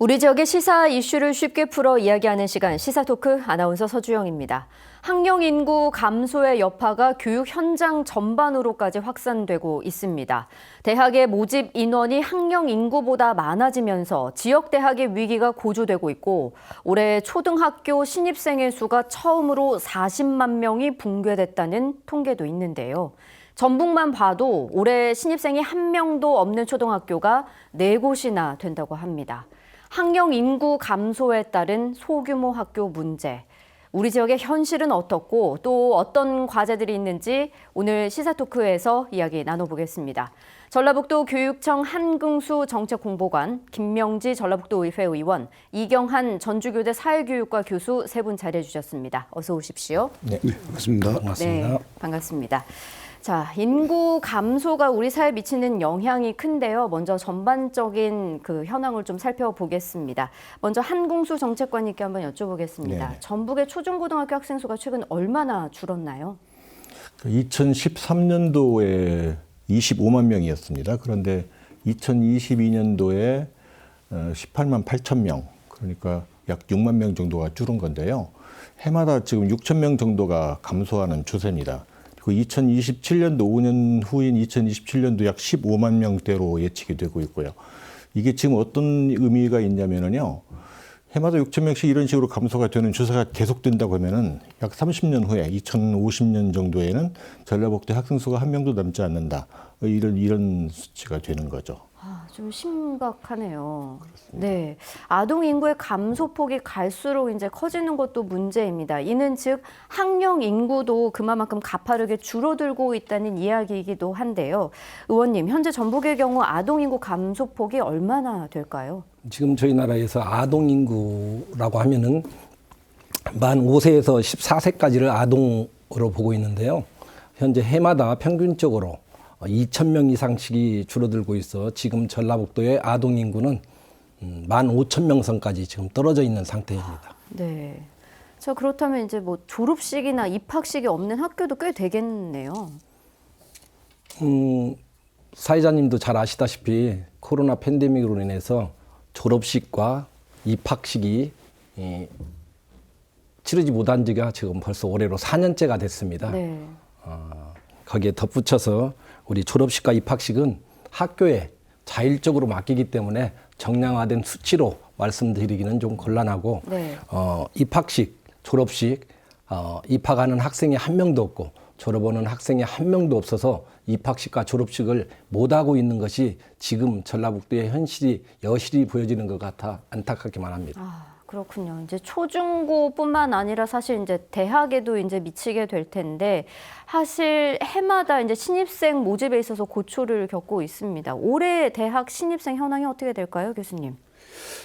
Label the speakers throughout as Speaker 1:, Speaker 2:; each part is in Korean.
Speaker 1: 우리 지역의 시사 이슈를 쉽게 풀어 이야기하는 시간 시사토크 아나운서 서주영입니다. 학령 인구 감소의 여파가 교육 현장 전반으로까지 확산되고 있습니다. 대학의 모집 인원이 학령 인구보다 많아지면서 지역 대학의 위기가 고조되고 있고 올해 초등학교 신입생의 수가 처음으로 40만 명이 붕괴됐다는 통계도 있는데요. 전북만 봐도 올해 신입생이 한 명도 없는 초등학교가 4곳이나 된다고 합니다. 학령 인구 감소에 따른 소규모 학교 문제, 우리 지역의 현실은 어떻고 또 어떤 과제들이 있는지 오늘 시사토크에서 이야기 나눠보겠습니다. 전라북도 교육청 한궁수 정책홍보관, 김명지 전라북도의회 의원, 이경한 전주교대 사회교육과 교수 세 분 자리해 주셨습니다. 어서 오십시오.
Speaker 2: 네, 반갑습니다.
Speaker 3: 반갑습니다.
Speaker 1: 네, 반갑습니다. 자, 인구 감소가 우리 사회에 미치는 영향이 큰데요. 먼저 전반적인 그 현황을 좀 살펴보겠습니다. 먼저 한궁수 정책관님께 한번 여쭤보겠습니다.
Speaker 2: 네.
Speaker 1: 전북의 초중고등학교 학생 수가 최근 얼마나 줄었나요?
Speaker 2: 2013년도에 25만 명이었습니다. 그런데 2022년도에 18만 8천 명, 그러니까 약 6만 명 정도가 줄은 건데요. 해마다 지금 6천 명 정도가 감소하는 추세입니다. 그리고 2027년도 5년 후인 2027년도 약 15만 명대로 예측이 되고 있고요. 이게 지금 어떤 의미가 있냐면요. 해마다 6천 명씩 이런 식으로 감소가 되는 추세가 계속된다고 하면은 약 30년 후에 2050년 정도에는 전라북도 학생 수가 한 명도 남지 않는다. 이런 수치가 되는 거죠.
Speaker 1: 좀 심각하네요. 네, 아동 인구의 감소폭이 갈수록 이제 커지는 것도 문제입니다. 이는 즉 학령 인구도 그만큼 가파르게 줄어들고 있다는 이야기이기도 한데요. 의원님, 현재 전북의 경우 아동 인구 감소폭이 얼마나 될까요?
Speaker 3: 지금 저희 나라에서 아동 인구라고 하면은 만 5세에서 14세까지를 아동으로 보고 있는데요. 현재 해마다 평균적으로 2,000명 이상씩이 줄어들고 있어 지금 전라북도의 아동 인구는 15,000명 선까지 지금 떨어져 있는 상태입니다.
Speaker 1: 네. 자, 그렇다면 이제 뭐 졸업식이나 입학식이 없는 학교도 꽤 되겠네요.
Speaker 3: 사회자님도 잘 아시다시피 코로나 팬데믹으로 인해서 졸업식과 입학식이 치르지 못한 지가 지금 벌써 올해로 4년째가 됐습니다.
Speaker 1: 네.
Speaker 3: 거기에 덧붙여서 우리 졸업식과 입학식은 학교에 자율적으로 맡기기 때문에 정량화된 수치로 말씀드리기는 좀 곤란하고
Speaker 1: 네.
Speaker 3: 입학식, 졸업식 입학하는 학생이 한 명도 없고 졸업하는 학생이 한 명도 없어서 입학식과 졸업식을 못하고 있는 것이 지금 전라북도의 현실이 여실히 보여지는 것 같아 안타깝기만 합니다.
Speaker 1: 그렇군요. 이제 초중고뿐만 아니라 사실 이제 대학에도 이제 미치게 될 텐데 사실 해마다 이제 신입생 모집에 있어서 고초를 겪고 있습니다. 올해 대학 신입생 현황이 어떻게 될까요, 교수님?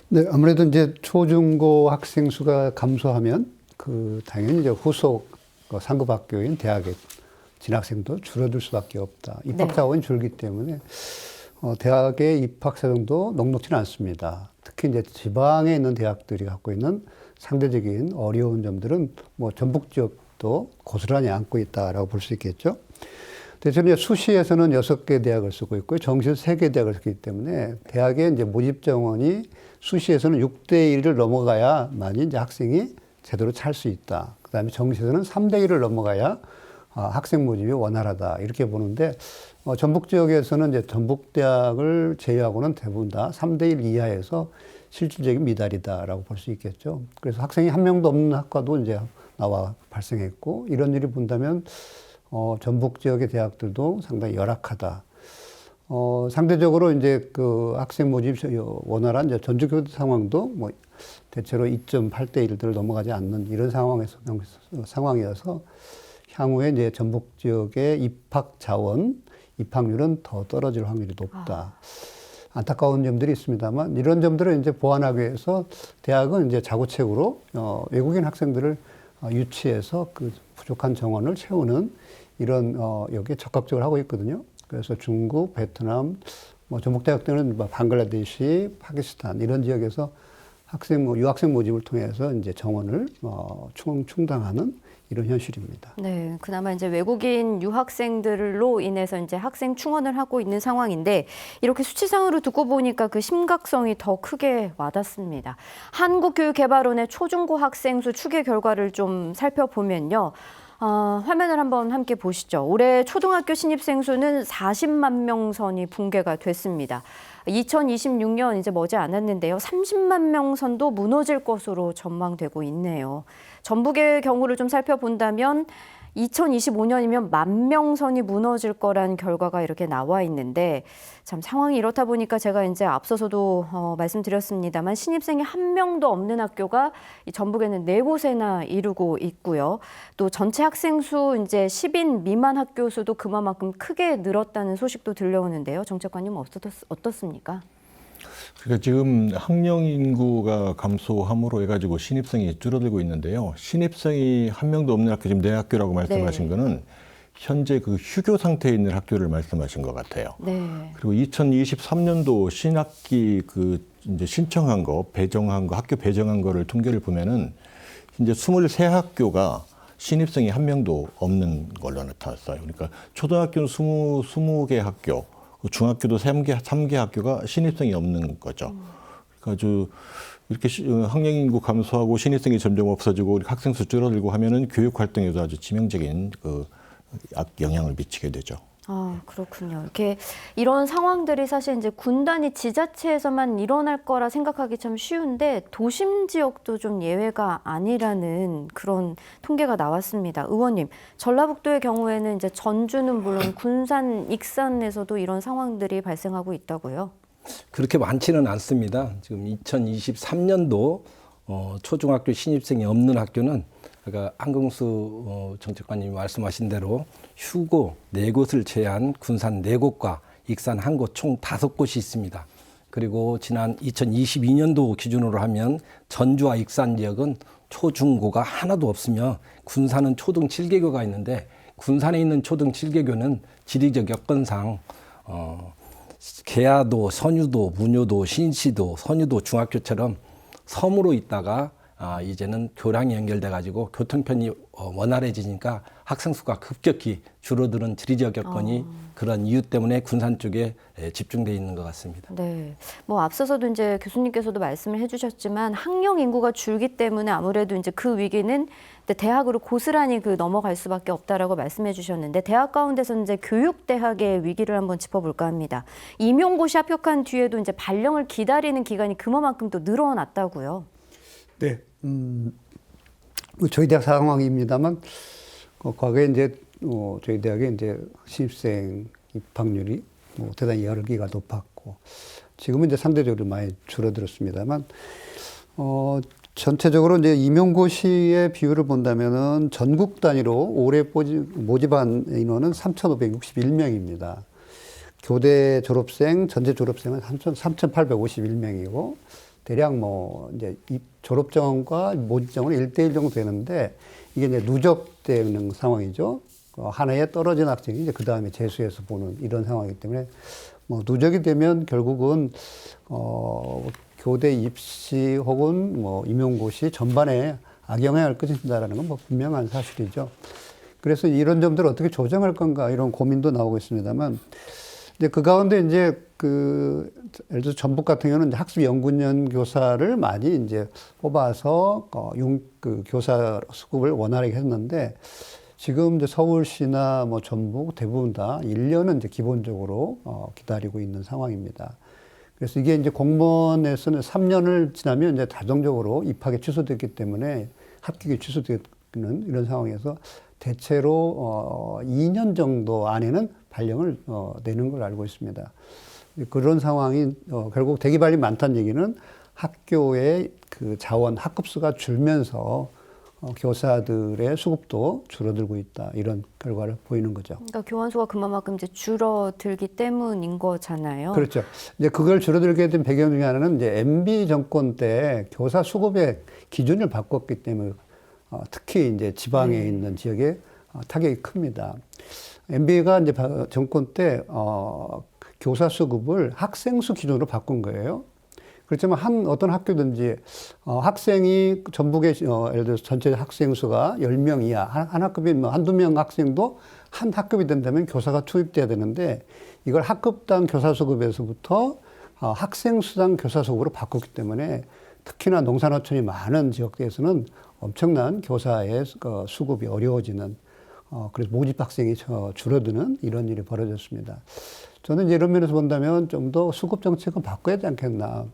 Speaker 4: 네, 아무래도 이제 초중고 학생 수가 감소하면 당연히 이제 후속 상급 학교인 대학의 진학생도 줄어들 수밖에 없다. 입학 자원이 줄기 때문에 대학의 입학 사정도 녹록지는 않습니다. 특히 이제 지방에 있는 대학들이 갖고 있는 상대적인 어려운 점들은 뭐 전북 지역도 고스란히 안고 있다라고 볼 수 있겠죠. 대체로 이제 수시에서는 6개 대학을 쓰고 있고 정시에서 3개 대학을 쓰기 때문에 대학의 이제 모집 정원이 수시에서는 6대 1을 넘어가야만이 이제 학생이 제대로 찰 수 있다. 그다음에 정시에서는 3대 1을 넘어가야 학생 모집이 원활하다. 이렇게 보는데 전북 지역에서는 이제 전북대학을 제외하고는 대부분 다 3대 1 이하에서 실질적인 미달이다라고 볼 수 있겠죠. 그래서 학생이 한 명도 없는 학과도 이제 나와 발생했고 이런 일이 본다면 전북 지역의 대학들도 상당히 열악하다. 상대적으로 이제 그 학생 모집 원활한 이제 전주교대 상황도 뭐 대체로 2.8대 1을 넘어가지 않는 이런 상황이어서 향후에 이제 전북 지역의 입학 자원, 입학률은 더 떨어질 확률이 높다. 안타까운 점들이 있습니다만 이런 점들을 이제 보완하기 위해서 대학은 이제 자구책으로 외국인 학생들을 유치해서 그 부족한 정원을 채우는 이런 여기에 적극적으로 하고 있거든요. 그래서 중국, 베트남, 뭐 전북대학들은 방글라데시, 파키스탄 이런 지역에서 유학생 모집을 통해서 이제 정원을 충당하는 이런 현실입니다.
Speaker 1: 네, 그나마 이제 외국인 유학생들로 인해서 이제 학생 충원을 하고 있는 상황인데 이렇게 수치상으로 듣고 보니까 그 심각성이 더 크게 와닿습니다. 한국교육개발원의 초중고 학생 수 추계 결과를 좀 살펴보면요. 화면을 한번 함께 보시죠. 올해 초등학교 신입생 수는 40만 명 선이 붕괴가 됐습니다. 2026년 이제 머지 않았는데요. 30만 명 선도 무너질 것으로 전망되고 있네요. 전북의 경우를 좀 살펴본다면 2025년이면 10,000명 선이 무너질 거란 결과가 이렇게 나와 있는데 참 상황이 이렇다 보니까 제가 이제 앞서서도 말씀드렸습니다만 신입생이 한 명도 없는 학교가 이 전북에는 4곳에나 이루고 있고요. 또 전체 학생 수 이제 10인 미만 학교 수도 그만큼 크게 늘었다는 소식도 들려오는데요. 정책관님 어떻습니까?
Speaker 2: 그러니까 지금 학령 인구가 감소함으로 해가지고 신입생이 줄어들고 있는데요. 신입생이 한 명도 없는 학교, 지금 내 학교라고 말씀하신 거는 현재 그 휴교 상태에 있는 학교를 말씀하신 것 같아요.
Speaker 1: 네.
Speaker 2: 그리고 2023년도 신학기 그 이제 신청한 거, 배정한 거, 학교 배정한 거를 통계를 보면은 이제 23학교가 신입생이 한 명도 없는 걸로 나타났어요. 그러니까 초등학교는 20개 학교, 중학교도 3개 학교가 신입생이 없는 거죠. 그러니까 아주 이렇게 학령 인구 감소하고 신입생이 점점 없어지고 학생 수 줄어들고 하면은 교육 활동에도 아주 치명적인 그 영향을 미치게 되죠.
Speaker 1: 아, 그렇군요. 이렇게 이런 상황들이 사실 이제 군단위 지자체에서만 일어날 거라 생각하기 참 쉬운데 도심 지역도 좀 예외가 아니라는 그런 통계가 나왔습니다. 의원님, 전라북도의 경우에는 이제 전주는 물론 군산, 익산에서도 이런 상황들이 발생하고 있다고요?
Speaker 3: 그렇게 많지는 않습니다. 지금 2023년도 초중학교 신입생이 없는 학교는 그러니까 한경수 정책관님이 말씀하신 대로 휴고 4곳을 제외한 군산 4곳과 익산 1곳 총 5곳이 있습니다. 그리고 지난 2022년도 기준으로 하면 전주와 익산 지역은 초중고가 하나도 없으며 군산은 초등 7개교가 있는데 군산에 있는 초등 7개교는 지리적 여건상 계야도, 선유도, 문효도, 신시도, 선유도 중학교처럼 섬으로 있다가 이제는 교량이 연결돼 가지고 교통편이 원활해지니까 학생 수가 급격히 줄어드는 지리적 여건이 그런 이유 때문에 군산 쪽에 집중돼 있는 것 같습니다.
Speaker 1: 네, 뭐 앞서서도 이제 교수님께서도 말씀을 해주셨지만 학령 인구가 줄기 때문에 아무래도 이제 그 위기는 대학으로 고스란히 넘어갈 수밖에 없다라고 말씀해주셨는데 대학 가운데서 이제 교육대학의 위기를 한번 짚어볼까 합니다. 임용고시 합격한 뒤에도 이제 발령을 기다리는 기간이 그만큼 또 늘어났다고요.
Speaker 4: 네, 저희 대학 상황입니다만 과거에 이제 저희 대학에 이제 신입생 입학률이 대단히 열기가 높았고 지금은 이제 상대적으로 많이 줄어들었습니다만 전체적으로 이제 임용고시의 비율을 본다면은 전국 단위로 올해 모집한 인원은 3,561명입니다. 교대 졸업생, 전체 졸업생은 3,851명이고 대략 이제 졸업정과 모집정은 1대1 정도 되는데 이게 이제 누적되는 상황이죠. 하나에 떨어진 학생이 이제 그 다음에 재수해서 보는 이런 상황이기 때문에 누적이 되면 결국은 교대 입시 혹은 임용고시 전반에 악영향을 끼친다라는 건 분명한 사실이죠. 그래서 이런 점들을 어떻게 조정할 건가 이런 고민도 나오고 있습니다만 이제 그 가운데 이제 예를 들어 전북 같은 경우는 이제 학습 연구년 교사를 많이 이제 뽑아서 교사 수급을 원활하게 했는데 지금 이제 서울시나 전북 대부분 다 1년은 이제 기본적으로 기다리고 있는 상황입니다. 그래서 이게 이제 공무원에서는 3년을 지나면 이제 자동적으로 입학이 취소됐기 때문에 합격이 취소되는 이런 상황에서 대체로 2년 정도 안에는 발령을 내는 걸 알고 있습니다. 그런 상황이 결국 대기발이 많다는 얘기는 학교의 그 자원, 학급수가 줄면서 교사들의 수급도 줄어들고 있다. 이런 결과를 보이는 거죠.
Speaker 1: 그러니까 교환수가 그만큼 이제 줄어들기 때문인 거잖아요.
Speaker 4: 그렇죠. 이제 그걸 줄어들게 된 배경 중에 하나는 이제 MB 정권 때 교사 수급의 기준을 바꿨기 때문에 특히 이제 지방에 있는 지역에 타격이 큽니다. MB가 이제 정권 때 교사 수급을 학생 수 기준으로 바꾼 거예요. 그렇지만 어떤 학교든지 학생이 전북의 예를 들어서 전체 학생 수가 10명 이하, 한 학급이 뭐 한두 명 학생도 한 학급이 된다면 교사가 투입돼야 되는데 이걸 학급당 교사 수급에서부터 학생 수당 교사 수급으로 바꿨기 때문에 특히나 농산어촌이 많은 지역에서는 엄청난 교사의 수급이 어려워지는 그래서 모집 학생이 줄어드는 이런 일이 벌어졌습니다. 저는 이런 면에서 본다면 좀 더 수급 정책은 바꿔야 되지 않겠나.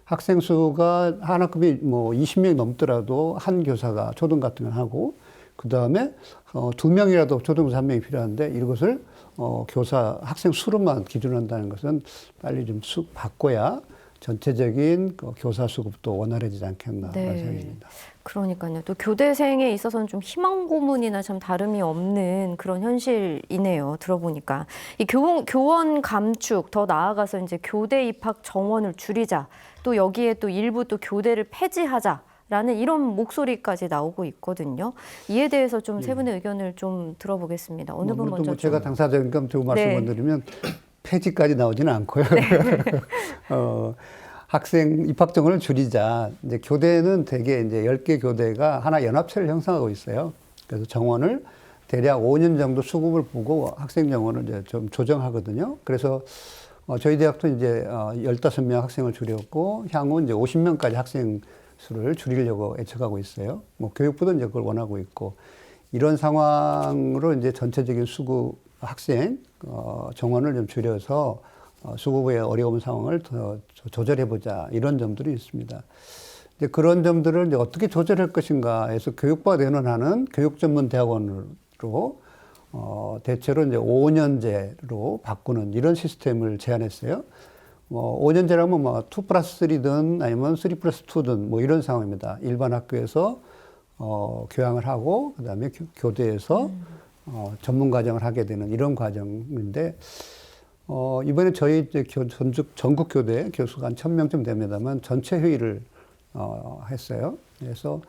Speaker 4: 학생 수가 한 학급이 뭐 20명이 넘더라도 한 교사가 초등 같은 건 하고 그 다음에 2명이라도 초등교사 1명이 필요한데 이것을 교사 학생 수로만 기준으로 한다는 것은 빨리 좀 바꿔야 전체적인 교사 수급도 원활해지지 않겠나
Speaker 1: 네.
Speaker 4: 라는 생각입니다.
Speaker 1: 그러니까요. 또 교대생에 있어서는 좀 희망 고문이나 참 다름이 없는 그런 현실이네요. 들어보니까 이 교원 감축, 더 나아가서 이제 교대 입학 정원을 줄이자, 또 여기에 또 일부 또 교대를 폐지하자라는 이런 목소리까지 나오고 있거든요. 이에 대해서 좀 세 분의 의견을 좀 들어보겠습니다. 어느 분 먼저?
Speaker 4: 제가 당사자니까 좀 말씀을 드리면 폐지까지 나오지는 않고요. 학생 입학 정원을 줄이자. 이제 교대는 대개 이제 10개 교대가 하나 연합체를 형성하고 있어요. 그래서 정원을 대략 5년 정도 수급을 보고 학생 정원을 이제 좀 조정하거든요. 그래서 저희 대학도 이제 15명 학생을 줄였고 향후 이제 50명까지 학생 수를 줄이려고 애척하고 있어요. 뭐 교육부도 이제 그걸 원하고 있고 이런 상황으로 이제 전체적인 수급 학생 정원을 좀 줄여서 수급의 어려운 상황을 더 조절해보자 이런 점들이 있습니다. 이제 그런 점들을 이제 어떻게 조절할 것인가 해서 교육부가 내놓는 교육 전문 대학원으로 대체로 이제 5년제로 바꾸는 이런 시스템을 제안했어요. 5년제라면 뭐 2+3든 아니면 3+2든 뭐 이런 상황입니다. 일반 학교에서 교양을 하고 그다음에 교대에서 전문 과정을 하게 되는 이런 과정인데 이번에 저희 이제 전국 교대 교수가 한 1000명쯤 됩니다만 전체 회의를 했어요. 그래서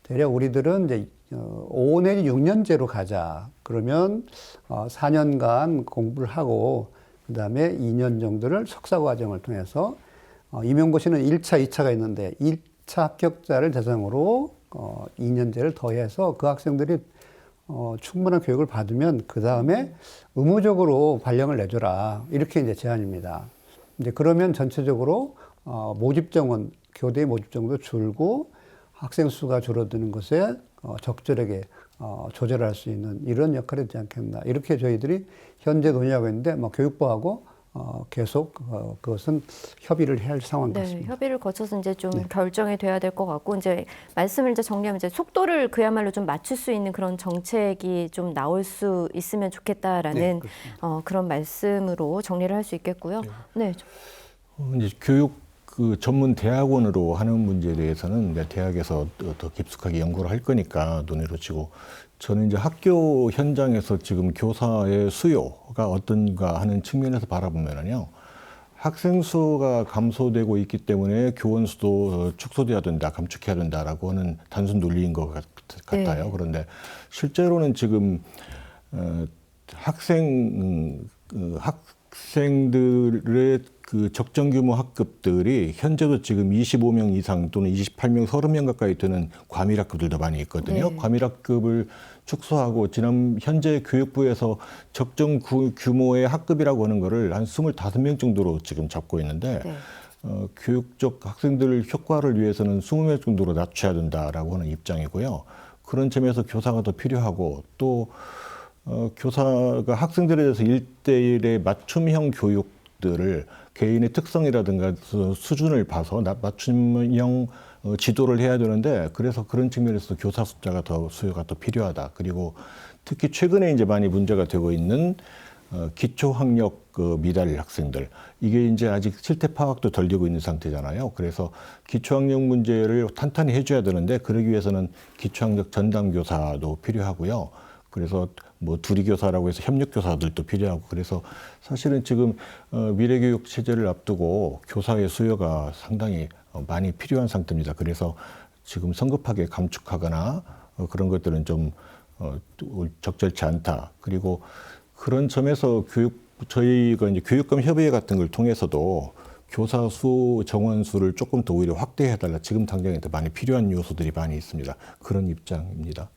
Speaker 4: 대략 우리들은 이제 5 내지 6년제로 가자. 그러면 4년간 공부를 하고 그다음에 2년 정도를 석사 과정을 통해서 임용고시는 1차, 2차가 있는데 1차 합격자를 대상으로 2년제를 더해서 그 학생들이 충분한 교육을 받으면 그 다음에 의무적으로 발령을 내줘라. 이렇게 이제 제안입니다. 이제 그러면 전체적으로 모집 정원, 교대 모집 정도 줄고 학생 수가 줄어드는 것에 적절하게 조절할 수 있는 이런 역할이 되지 않겠나. 이렇게 저희들이 현재 논의하고 있는데 교육부하고 계속 그것은 협의를 해야 할 상황 같습니다.
Speaker 1: 협의를 거쳐서 이제 좀 결정이 돼야 될 것 같고 이제 말씀을 이제 정리하면 이제 속도를 그야말로 좀 맞출 수 있는 그런 정책이 좀 나올 수 있으면 좋겠다라는 그런 말씀으로 정리를 할 수 있겠고요. 네.
Speaker 2: 이제 교육 전문 대학원으로 하는 문제에 대해서는 대학에서 더 깊숙하게 연구를 할 거니까 논의로 치고 저는 이제 학교 현장에서 지금 교사의 수요가 어떤가 하는 측면에서 바라보면은요. 학생 수가 감소되고 있기 때문에 교원 수도 축소돼야 된다, 감축해야 된다라고 하는 단순 논리인 것 같아요. 네. 그런데 실제로는 지금 학생들의 그 적정 규모 학급들이 현재도 지금 25명 이상 또는 28명, 30명 가까이 되는 과밀학급들도 많이 있거든요. 네. 과밀학급을 축소하고 현재 교육부에서 적정 규모의 학급이라고 하는 거를 한 25명 정도로 지금 잡고 있는데 교육적 학생들 효과를 위해서는 20명 정도로 낮춰야 된다라고 하는 입장이고요. 그런 점에서 교사가 더 필요하고 또 교사가 학생들에 대해서 1대1의 맞춤형 교육들을 개인의 특성이라든가 수준을 봐서 맞춤형 지도를 해야 되는데 그래서 그런 측면에서 교사 숫자가 수요가 더 필요하다. 그리고 특히 최근에 이제 많이 문제가 되고 있는 기초학력 미달 학생들 이게 이제 아직 실태 파악도 덜 되고 있는 상태잖아요. 그래서 기초학력 문제를 탄탄히 해줘야 되는데 그러기 위해서는 기초학력 전담 교사도 필요하고요. 그래서 뭐 두리교사라고 해서 협력교사들도 필요하고 그래서 사실은 지금 미래교육 체제를 앞두고 교사의 수요가 상당히 많이 필요한 상태입니다. 그래서 지금 성급하게 감축하거나 그런 것들은 좀 적절치 않다. 그리고 그런 점에서 저희가 이제 교육감 협의회 같은 걸 통해서도 교사 수, 정원 수를 조금 더 오히려 확대해달라. 지금 당장에 더 많이 필요한 요소들이 많이 있습니다. 그런 입장입니다.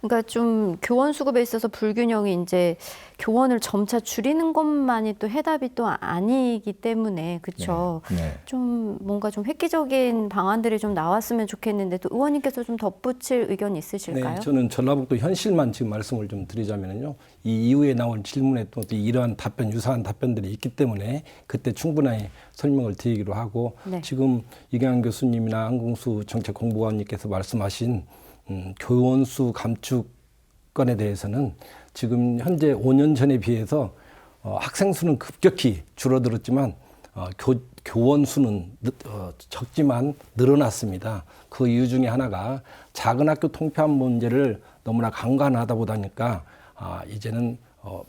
Speaker 1: 그러니까 좀 교원 수급에 있어서 불균형이 이제 교원을 점차 줄이는 것만이 또 해답이 또 아니기 때문에 그렇죠.
Speaker 2: 네.
Speaker 1: 좀 뭔가 좀 획기적인 방안들이 좀 나왔으면 좋겠는데 또 의원님께서 좀 덧붙일 의견 있으실까요?
Speaker 3: 네, 저는 전라북도 현실만 지금 말씀을 좀 드리자면요. 이 이후에 나온 질문에 또 이러한 답변, 유사한 답변들이 있기 때문에 그때 충분하게 설명을 드리기로 하고
Speaker 1: 네.
Speaker 3: 지금 이경환 교수님이나 한궁수 정책공보관님께서 말씀하신 교원 수 감축건에 대해서는 지금 현재 5년 전에 비해서 학생 수는 급격히 줄어들었지만 교원 수는 적지만 늘어났습니다. 그 이유 중에 하나가 작은 학교 통폐합 문제를 너무나 간간하다 보니까 이제는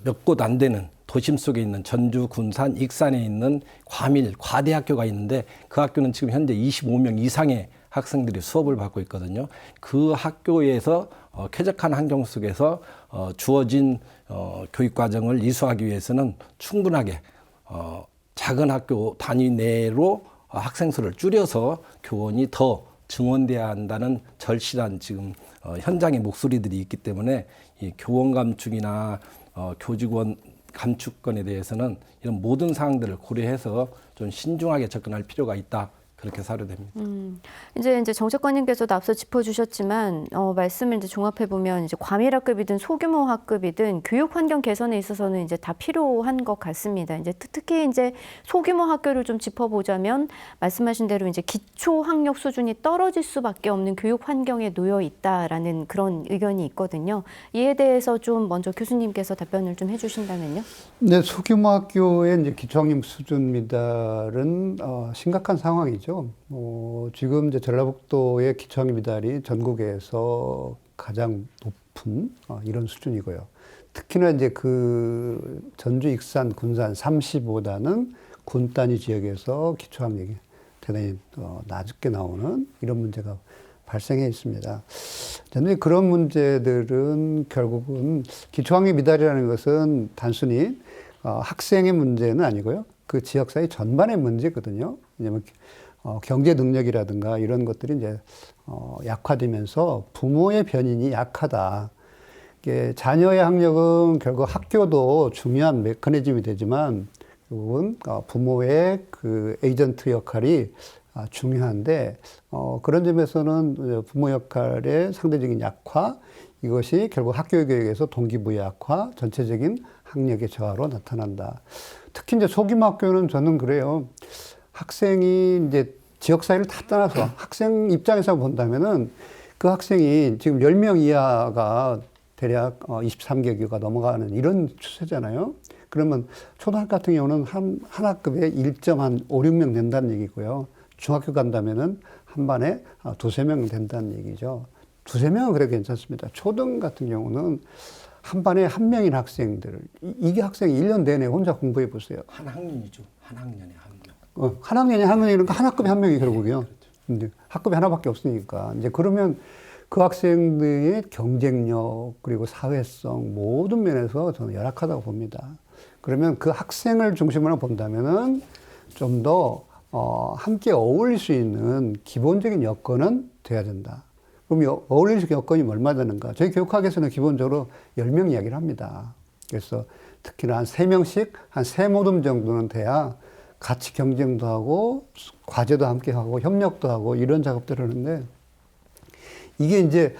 Speaker 3: 몇 곳 안 되는 도심 속에 있는 전주, 군산, 익산에 있는 과밀, 과대학교가 있는데 그 학교는 지금 현재 25명 이상의 학생들이 수업을 받고 있거든요. 그 학교에서 쾌적한 환경 속에서 주어진 교육 과정을 이수하기 위해서는 충분하게 작은 학교 단위 내로 학생 수를 줄여서 교원이 더 증원돼야 한다는 절실한 지금 현장의 목소리들이 있기 때문에 이 교원 감축이나 교직원 감축건에 대해서는 이런 모든 사항들을 고려해서 좀 신중하게 접근할 필요가 있다. 그렇게 사료됩니다.
Speaker 1: 이제 정책관님께서도 앞서 짚어주셨지만 말씀을 이제 종합해 보면 이제 과밀학급이든 소규모 학급이든 교육 환경 개선에 있어서는 이제 다 필요한 것 같습니다. 이제 특히 이제 소규모 학교를 좀 짚어보자면 말씀하신 대로 이제 기초 학력 수준이 떨어질 수밖에 없는 교육 환경에 놓여 있다라는 그런 의견이 있거든요. 이에 대해서 좀 먼저 교수님께서 답변을 좀 해주신다면요.
Speaker 4: 네, 소규모 학교의 이제 기초학력 수준 미달은 심각한 상황이죠. 지금 이제 전라북도의 기초학력 미달이 전국에서 가장 높은 이런 수준이고요. 특히나 이제 그 전주, 익산, 군산, 35다는 군 단위 지역에서 기초학력이 대단히 낮게 나오는 이런 문제가 발생해 있습니다. 그런데 그런 문제들은 결국은 기초학력 미달이라는 것은 단순히 학생의 문제는 아니고요. 그 지역사회 전반의 문제거든요. 왜냐하면 경제 능력이라든가 이런 것들이 이제 약화되면서 부모의 변인이 약하다. 자녀의 학력은 결국 학교도 중요한 메커니즘이 되지만 결국은 부모의 그 에이전트 역할이 중요한데 그런 점에서는 부모 역할의 상대적인 약화 이것이 결국 학교 교육에서 동기부여 약화, 전체적인 학력의 저하로 나타난다. 특히 이제 소규모 학교는 저는 그래요. 학생이 이제 지역사회를 다 떠나서 학생 입장에서 본다면은 그 학생이 지금 10명 이하가 대략 23개교가 넘어가는 이런 추세잖아요. 그러면 초등학교 같은 경우는 한 학급에 1.5, 6명 된다는 얘기고요. 중학교 간다면은 한 반에 2-3명 된다는 얘기죠. 2-3명은 그래 괜찮습니다. 초등 같은 경우는 한 반에 한 명인 학생들, 이게 학생이 1년 내내 혼자 공부해 보세요.
Speaker 3: 한 학년이죠. 한 학년에 한 명.
Speaker 4: 한 학년에 한 명이니까 한 학급에 한 명이 결국이요. 근데 학급이 하나밖에 없으니까. 이제 그러면 그 학생들의 경쟁력 그리고 사회성 모든 면에서 저는 열악하다고 봅니다. 그러면 그 학생을 중심으로 본다면은 좀 더 함께 어울릴 수 있는 기본적인 여건은 돼야 된다. 그럼 어울릴 수 있는 여건이 얼마 되는가? 저희 교육학에서는 기본적으로 10명 이야기를 합니다. 그래서 특히나 한 3명씩 한 3모듬 정도는 돼야 같이 경쟁도 하고 과제도 함께 하고 협력도 하고 이런 작업들을 하는데 이게 이제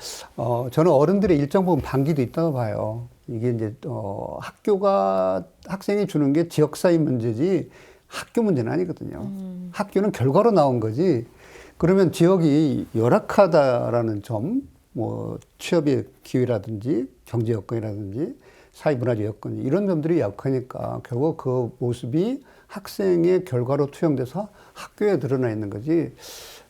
Speaker 4: 저는 어른들의 일정 부분 반기도 있다고 봐요. 이게 이제 학생이 주는 게 지역사회 문제지 학교 문제는 아니거든요. 학교는 결과로 나온 거지. 그러면 지역이 열악하다라는 점, 뭐 취업의 기회라든지 경제 여건이라든지 사회 문화적 여건 이런 점들이 약하니까 결국 그 모습이 학생의 결과로 투영돼서 학교에 드러나 있는 거지.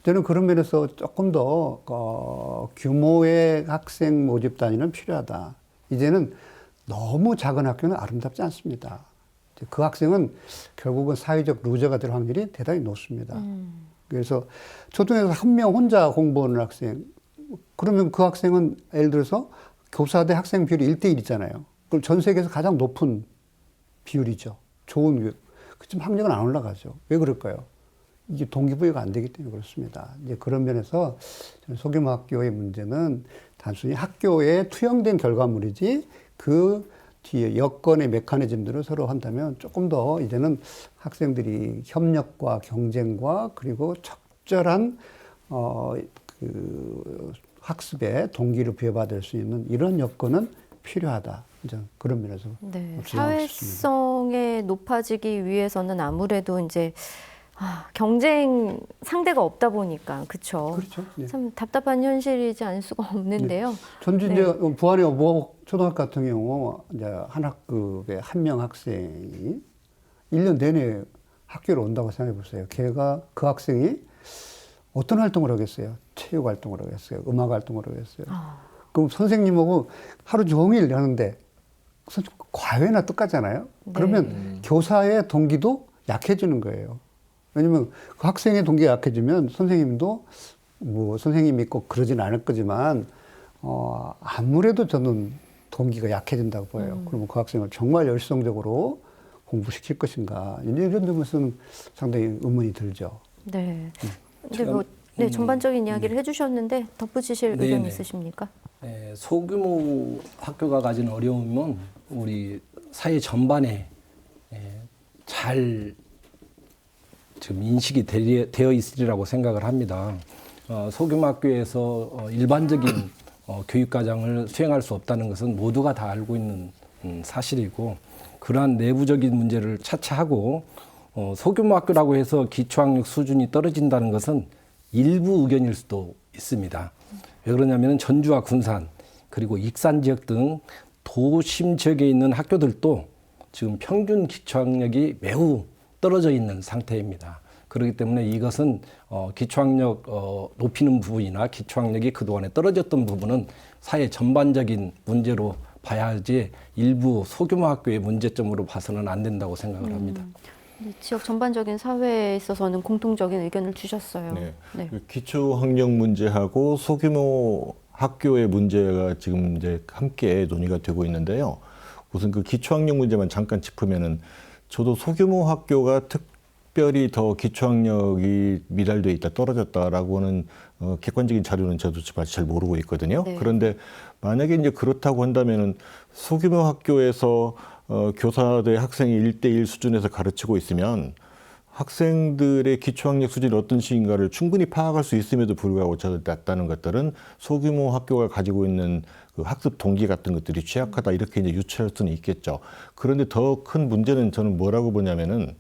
Speaker 4: 저는 그런 면에서 조금 더 규모의 학생 모집 단위는 필요하다. 이제는 너무 작은 학교는 아름답지 않습니다. 그 학생은 결국은 사회적 루저가 될 확률이 대단히 높습니다. 그래서 초등에서 한 명 혼자 공부하는 학생, 그러면 그 학생은 예를 들어서 교사 대 학생 비율이 1:1 있잖아요. 그럼 전 세계에서 가장 높은 비율이죠. 좋은 교육. 그좀 학력은 안 올라가죠. 왜 그럴까요? 이게 동기부여가 안 되기 때문에 그렇습니다. 이제 그런 면에서 저는 소규모 학교의 문제는 단순히 학교에 투영된 결과물이지 그 뒤에 여건의 메커니즘들을 서로 한다면 조금 더 이제는 학생들이 협력과 경쟁과 그리고 적절한 그 학습에 동기를 부여받을 수 있는 이런 여건은 필요하다. 이제 그런 면에서
Speaker 1: 네,
Speaker 4: 주장하고 싶습니다.
Speaker 1: 사회성에 높아지기 위해서는 아무래도 이제 경쟁 상대가 없다 보니까 그렇죠.
Speaker 4: 그렇죠. 네.
Speaker 1: 참 답답한 현실이지 않을 수가 없는데요.
Speaker 4: 전주
Speaker 1: 네.
Speaker 4: 이제 부안의 오복 초등학교 같은 경우 이제 한 학급에 한 명 학생이 1년 내내 학교로 온다고 생각해 보세요. 걔가 그 학생이 어떤 활동을 하겠어요? 체육 활동을 하겠어요? 음악 활동을 하겠어요? 그럼 선생님하고 하루 종일 하는데 과외나 똑같잖아요. 그러면 교사의 동기도 약해지는 거예요. 왜냐면 그 학생의 동기가 약해지면 선생님도 뭐 선생님이 꼭 그러진 않을 거지만 아무래도 저는 동기가 약해진다고 보여요. 그러면 그 학생을 정말 열성적으로 공부시킬 것인가 이런 점에서는 상당히 의문이 들죠.
Speaker 1: 네. 근데 뭐 네, 전반적인 이야기를 해주셨는데 덧붙이실 의견
Speaker 3: 네네.
Speaker 1: 있으십니까?
Speaker 3: 소규모 학교가 가진 어려움은 우리 사회 전반에 잘 지금 인식이 되어 있으리라고 생각을 합니다. 소규모 학교에서 일반적인 교육 과정을 수행할 수 없다는 것은 모두가 다 알고 있는 사실이고, 그러한 내부적인 문제를 차치하고 소규모 학교라고 해서 기초학력 수준이 떨어진다는 것은 일부 의견일 수도 있습니다. 왜 그러냐면 전주와 군산 그리고 익산 지역 등 도심 지역에 있는 학교들도 지금 평균 기초학력이 매우 떨어져 있는 상태입니다. 그렇기 때문에 이것은 기초학력 높이는 부분이나 기초학력이 그동안에 떨어졌던 부분은 사회 전반적인 문제로 봐야 하지 일부 소규모 학교의 문제점으로 봐서는 안 된다고 생각을 합니다.
Speaker 1: 지역 전반적인 사회에 있어서는 공통적인 의견을 주셨어요.
Speaker 2: 네.
Speaker 1: 네.
Speaker 2: 그 기초학력 문제하고 소규모 학교의 문제가 지금 이제 함께 논의가 되고 있는데요. 우선 그 기초학력 문제만 잠깐 짚으면은 저도 소규모 학교가 특별히 더 기초학력이 미달돼 있다, 떨어졌다라고는 객관적인 자료는 저도 잘 모르고 있거든요.
Speaker 1: 네.
Speaker 2: 그런데 만약에 이제 그렇다고 한다면은 소규모 학교에서 교사 대 학생이 1대1 수준에서 가르치고 있으면 학생들의 기초학력 수준이 어떤 식인가를 충분히 파악할 수 있음에도 불구하고 낮다는 것들은 소규모 학교가 가지고 있는 그 학습 동기 같은 것들이 취약하다 이렇게 이제 유추할 수는 있겠죠. 그런데 더 큰 문제는 저는 뭐라고 보냐면은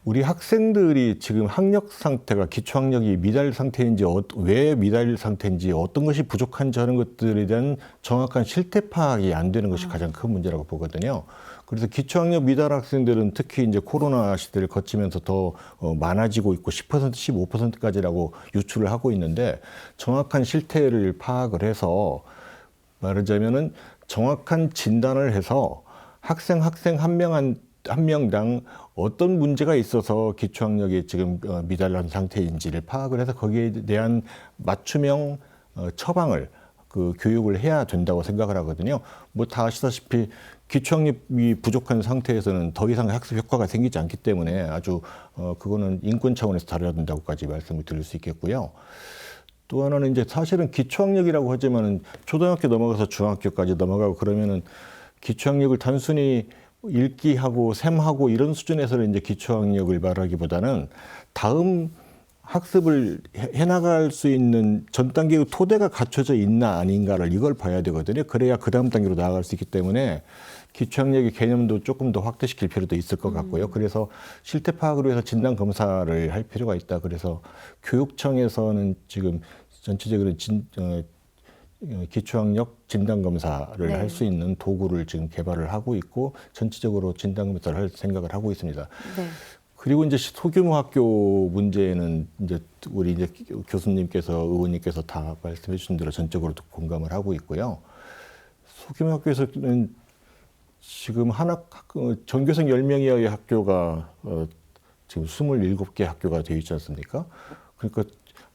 Speaker 2: 우리 학생들이 지금 학력 상태가 기초학력이 미달 상태인지 왜 미달 상태인지 어떤 것이 부족한지 하는 것들에 대한 정확한 실태 파악이 안 되는 것이 가장 큰 문제라고 보거든요. 그래서 기초학력 미달 학생들은 특히 이제 코로나 시대를 거치면서 더 많아지고 있고 10%, 15%까지라고 유출을 하고 있는데 정확한 실태를 파악을 해서 말하자면은 정확한 진단을 해서 학생 한 명당 어떤 문제가 있어서 기초학력이 지금 미달한 상태인지를 파악을 해서 거기에 대한 맞춤형 처방을 그 교육을 해야 된다고 생각을 하거든요. 뭐 다 아시다시피 기초학력이 부족한 상태에서는 더 이상 학습 효과가 생기지 않기 때문에 아주 그거는 인권 차원에서 다뤄야 된다고까지 말씀을 드릴 수 있겠고요. 또 하나는 이제 사실은 기초학력이라고 하지만은 초등학교 넘어가서 중학교까지 넘어가고 그러면은 기초학력을 단순히 읽기하고 셈하고 이런 수준에서는 이제 기초학력을 말하기보다는 다음 학습을 해나갈 수 있는 전 단계의 토대가 갖춰져 있나 아닌가를 이걸 봐야 되거든요. 그래야 그 다음 단계로 나아갈 수 있기 때문에 기초학력의 개념도 조금 더 확대시킬 필요도 있을 것 같고요. 그래서 실태 파악을 위해서 진단 검사를 할 필요가 있다. 그래서 교육청에서는 지금 전체적으로 기초학력 진단검사를 할 수 있는 도구를 지금 개발을 하고 있고 전체적으로 진단검사를 할 생각을 하고 있습니다.
Speaker 1: 네.
Speaker 2: 그리고 이제 소규모 학교 문제는 이제 우리 이제 교수님께서 의원님께서 다 말씀해 주신 대로 전적으로 공감을 하고 있고요. 소규모 학교에서는 지금 전교생 10명 이하의 학교가 지금 27개 학교가 되어 있지 않습니까? 그러니까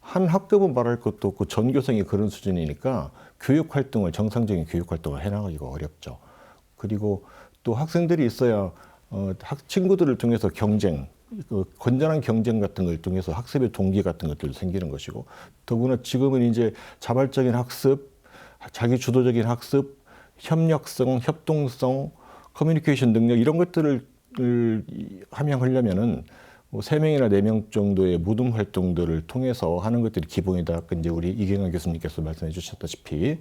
Speaker 2: 한 학급은 말할 것도 없고 전교생이 그런 수준이니까 정상적인 교육 활동을 해나가기가 어렵죠. 그리고 또 학생들이 있어야 친구들을 통해서 경쟁, 건전한 경쟁 같은 걸 통해서 학습의 동기 같은 것들도 생기는 것이고, 더구나 지금은 이제 자발적인 학습, 자기 주도적인 학습, 협력성, 협동성, 커뮤니케이션 능력 이런 것들을 함양하려면은 뭐 3명이나 4명 정도의 모둠 활동들을 통해서 하는 것들이 기본이다. 이제 우리 이경환 교수님께서 말씀해 주셨다시피.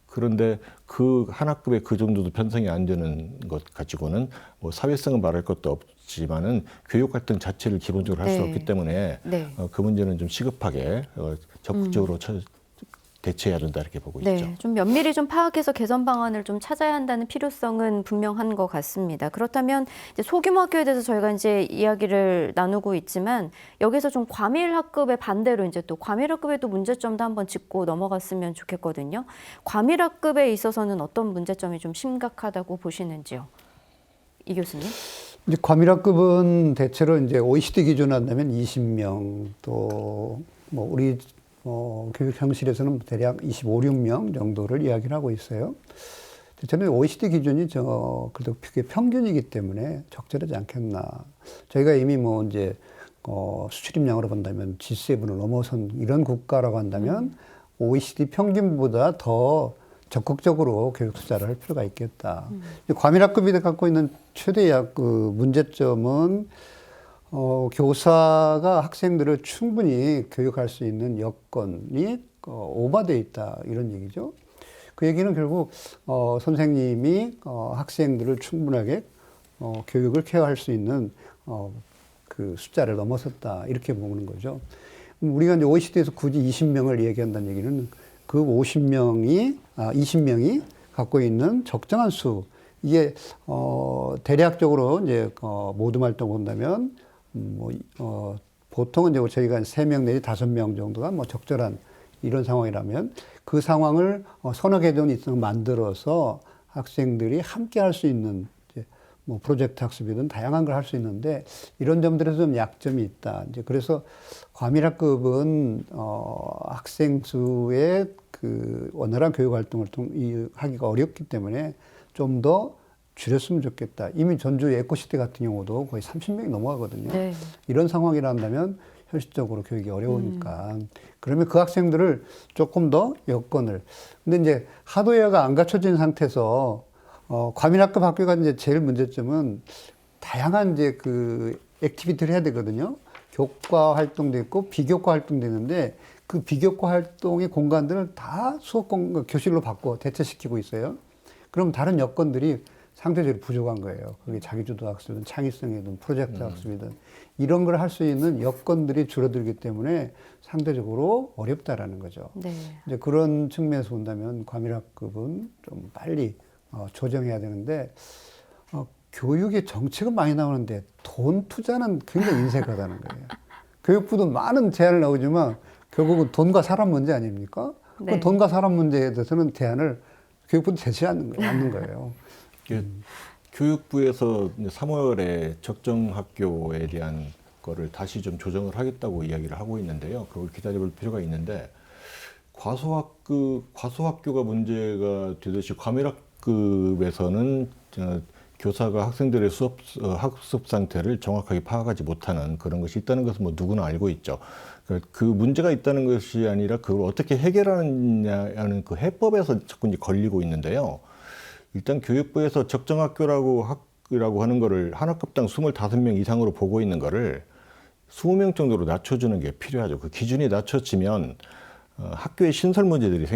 Speaker 2: 그런데 그 한 학급에 그 정도도 편성이 안 되는 것 가지고는 뭐 사회성은 말할 것도 없지만은 교육 활동 자체를 기본적으로 할 수
Speaker 1: 네.
Speaker 2: 없기 때문에
Speaker 1: 네.
Speaker 2: 그 문제는 좀 시급하게 적극적으로 대처해야 된다 이렇게 보고 있죠.
Speaker 1: 네, 좀 면밀히 좀 파악해서 개선 방안을 좀 찾아야 한다는 필요성은 분명한 것 같습니다. 그렇다면 이제 소규모 학교에 대해서 저희가 이제 이야기를 나누고 있지만 여기서 좀 과밀 학급의 반대로 이제 또 과밀 학급의 또 문제점도 한번 짚고 넘어갔으면 좋겠거든요. 과밀 학급에 있어서는 어떤 문제점이 좀 심각하다고 보시는지요, 이 교수님?
Speaker 4: 이제 과밀학급은 대체로 이제 OECD 기준으로 한다면 20명 또 뭐 우리 교육 형식에서는 대략 25, 6명 정도를 이야기를 하고 있어요. 저는 OECD 기준이 그래도 그게 평균이기 때문에 적절하지 않겠나. 저희가 이미 뭐 이제 수출입량으로 본다면 G7을 넘어선 이런 국가라고 한다면 OECD 평균보다 더 적극적으로 교육 투자를 할 필요가 있겠다. 과밀학급이 갖고 있는 최대의 그 문제점은 교사가 학생들을 충분히 교육할 수 있는 여건이 오버되어 있다 이런 얘기죠. 그 얘기는 결국 선생님이 학생들을 충분하게 교육을 케어할 수 있는 그 숫자를 넘어섰다 이렇게 보는 거죠. 우리가 이제 OECD에서 굳이 20명을 얘기한다는 얘기는 그 20명이 갖고 있는 적정한 수, 이게 대략적으로 이제 모둠 활동 본다면 보통은 이제 저희가 3명 내지 5명 정도가 뭐 적절한 이런 상황이라면 그 상황을 서너 개 정도 이상 만들어서 학생들이 함께 할 수 있는 이제 뭐 프로젝트 학습이든 다양한 걸 할 수 있는데 이런 점들에서 좀 약점이 있다. 이제 그래서 과밀학급은 학생 수의 그 원활한 교육 활동을 하기가 어렵기 때문에 좀 더 줄였으면 좋겠다. 이미 전주 에코시티 같은 경우도 거의 30명이 넘어가거든요.
Speaker 1: 네.
Speaker 4: 이런 상황이라 한다면 현실적으로 교육이 어려우니까. 그러면 그 학생들을 조금 더 여건을. 근데 이제 하드웨어가 안 갖춰진 상태에서 과밀학급 학교가 이제 제일 문제점은 다양한 이제 그 액티비티를 해야 되거든요. 교과 활동도 있고 비교과 활동도 있는데 그 비교과 활동의 공간들을 다 교실로 바꿔 대체시키고 있어요. 그럼 다른 여건들이 상대적으로 부족한 거예요. 그게 자기주도 학습이든 창의성이든 프로젝트 학습이든 이런 걸 할 수 있는 여건들이 줄어들기 때문에 상대적으로 어렵다라는 거죠.
Speaker 1: 네.
Speaker 4: 이제 그런 측면에서 본다면 과밀학급은 좀 빨리 조정해야 되는데 교육의 정책은 많이 나오는데 돈 투자는 굉장히 인색하다는 거예요. 교육부도 많은 제안을 나오지만 결국은 돈과 사람 문제 아닙니까?
Speaker 1: 네.
Speaker 4: 그 돈과 사람 문제에 대해서는 대안을 교육부도 제시하는 않는 거예요.
Speaker 2: 교육부에서 3월에 적정 학교에 대한 거를 다시 좀 조정을 하겠다고 이야기를 하고 있는데요. 그걸 기다려볼 필요가 있는데 과소학교가 문제가 되듯이 과밀학급에서는 교사가 학생들의 학습 상태를 정확하게 파악하지 못하는 그런 것이 있다는 것은 뭐 누구나 알고 있죠. 그 문제가 있다는 것이 아니라 그걸 어떻게 해결하느냐는 그 해법에서 자꾸 이제 걸리고 있는데요. 일단 교육부에서 적정학교라고 하는 거를 한 학급당 25명 이상으로 보고 있는 거를 20명 정도로 낮춰주는 게 필요하죠. 그 기준이 낮춰지면 학교의 신설 문제들이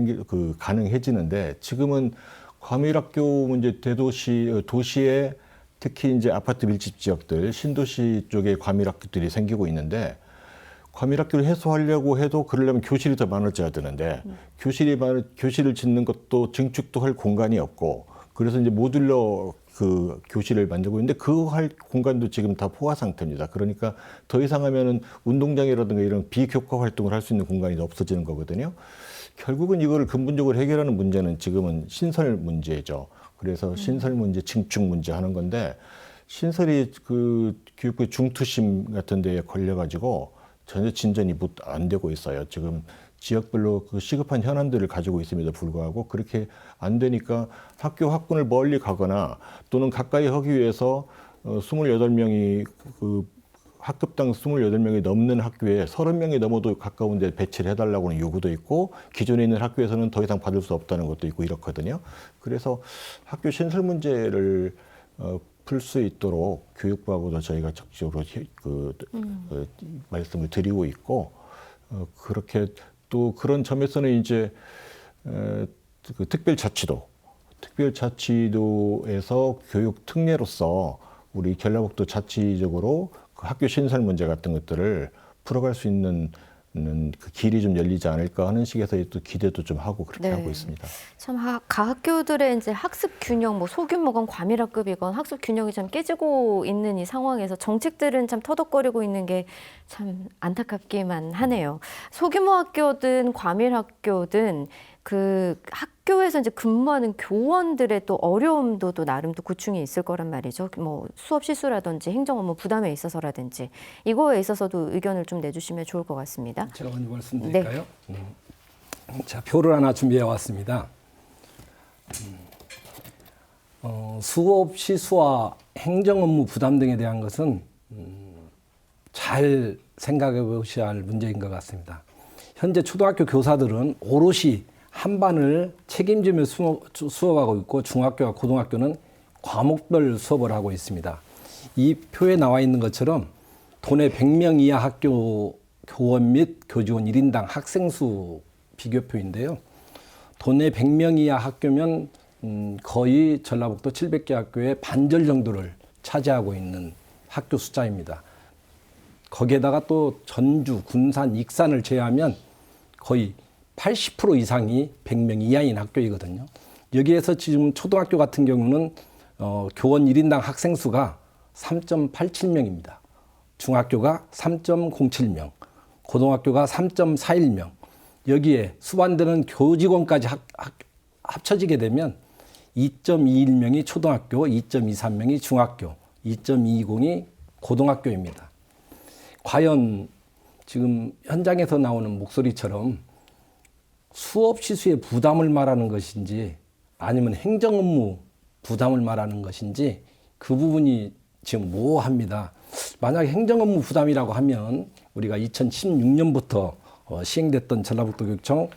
Speaker 2: 가능해지는데 지금은 과밀학교 문제 도시에 특히 이제 아파트 밀집 지역들 신도시 쪽에 과밀학교들이 생기고 있는데 과밀학교를 해소하려고 해도 그러려면 교실이 더 많아져야 되는데 교실을 짓는 것도 증축도 할 공간이 없고 그래서 이제 모듈러 그 교실을 만들고 있는데 그 할 공간도 지금 다 포화 상태입니다. 그러니까 더 이상 하면은 운동장이라든가 이런 비교과 활동을 할 수 있는 공간이 없어지는 거거든요. 결국은 이거를 근본적으로 해결하는 문제는 지금은 신설 문제죠. 그래서 신설 문제, 증축 문제 하는 건데 신설이 그 교육부의 중투심 같은 데에 걸려가지고 전혀 진전이 안 되고 있어요. 지금 지역별로 그 시급한 현안들을 가지고 있음에도 불구하고 그렇게 안 되니까 학교 학군을 멀리 가거나 또는 가까이 하기 위해서 28명이 그 학급당 28명이 넘는 학교에 30명이 넘어도 가까운 데 배치를 해달라고 하는 요구도 있고 기존에 있는 학교에서는 더 이상 받을 수 없다는 것도 있고 이렇거든요. 그래서 학교 신설 문제를 풀 수 있도록 교육부하고도 저희가 적극적으로 말씀을 드리고 있고 그렇게 또 그런 점에서는 이제 그 특별자치도에서 교육 특례로서 우리 전라북도 자치적으로 그 학교 신설 문제 같은 것들을 풀어갈 수 있는 그 길이 좀 열리지 않을까 하는 식에서 또 기대도 좀 하고 그렇게
Speaker 1: 네.
Speaker 2: 하고 있습니다.
Speaker 1: 참 각 학교들의 이제 학습 균형, 뭐 소규모건 과밀학급이건 학습 균형이 좀 깨지고 있는 이 상황에서 정책들은 참 터덕거리고 있는 게 참 안타깝기만 하네요. 소규모 학교든 과밀 학교든 그 학교에서 이제 근무하는 교원들의 또 어려움도 또 나름 또 고충이 있을 거란 말이죠. 뭐 수업 실수라든지 행정 업무 부담에 있어서라든지 이거에 있어서도 의견을 좀 내주시면 좋을 것 같습니다.
Speaker 3: 제가 먼저 말씀드릴까요? 자, 표를 하나 준비해 왔습니다. 수업 실수와 행정 업무 부담 등에 대한 것은 잘 생각해 보셔야 할 문제인 것 같습니다. 현재 초등학교 교사들은 오롯이 한 반을 책임지며 수업하고 있고 중학교와 고등학교는 과목별 수업을 하고 있습니다. 이 표에 나와 있는 것처럼 도내 100명 이하 학교 교원 및 교직원 1인당 학생 수 비교표인데요. 도내 100명 이하 학교면 거의 전라북도 700개 학교의 반절 정도를 차지하고 있는 학교 숫자입니다. 거기에다가 또 전주, 군산, 익산을 제외하면 거의 80% 이상이 100명 이하인 학교이거든요. 여기에서 지금 초등학교 같은 경우는 교원 1인당 학생 수가 3.87명입니다. 중학교가 3.07명, 고등학교가 3.41명. 여기에 수반되는 교직원까지 합쳐지게 되면 2.21명이 초등학교, 2.23명이 중학교, 2.20이 고등학교입니다. 과연 지금 현장에서 나오는 목소리처럼 수업 실수의 부담을 말하는 것인지 아니면 행정 업무 부담을 말하는 것인지 그 부분이 지금 모호합니다. 만약에 행정 업무 부담이라고 하면 우리가 2016년부터 시행됐던 전라북도 교육청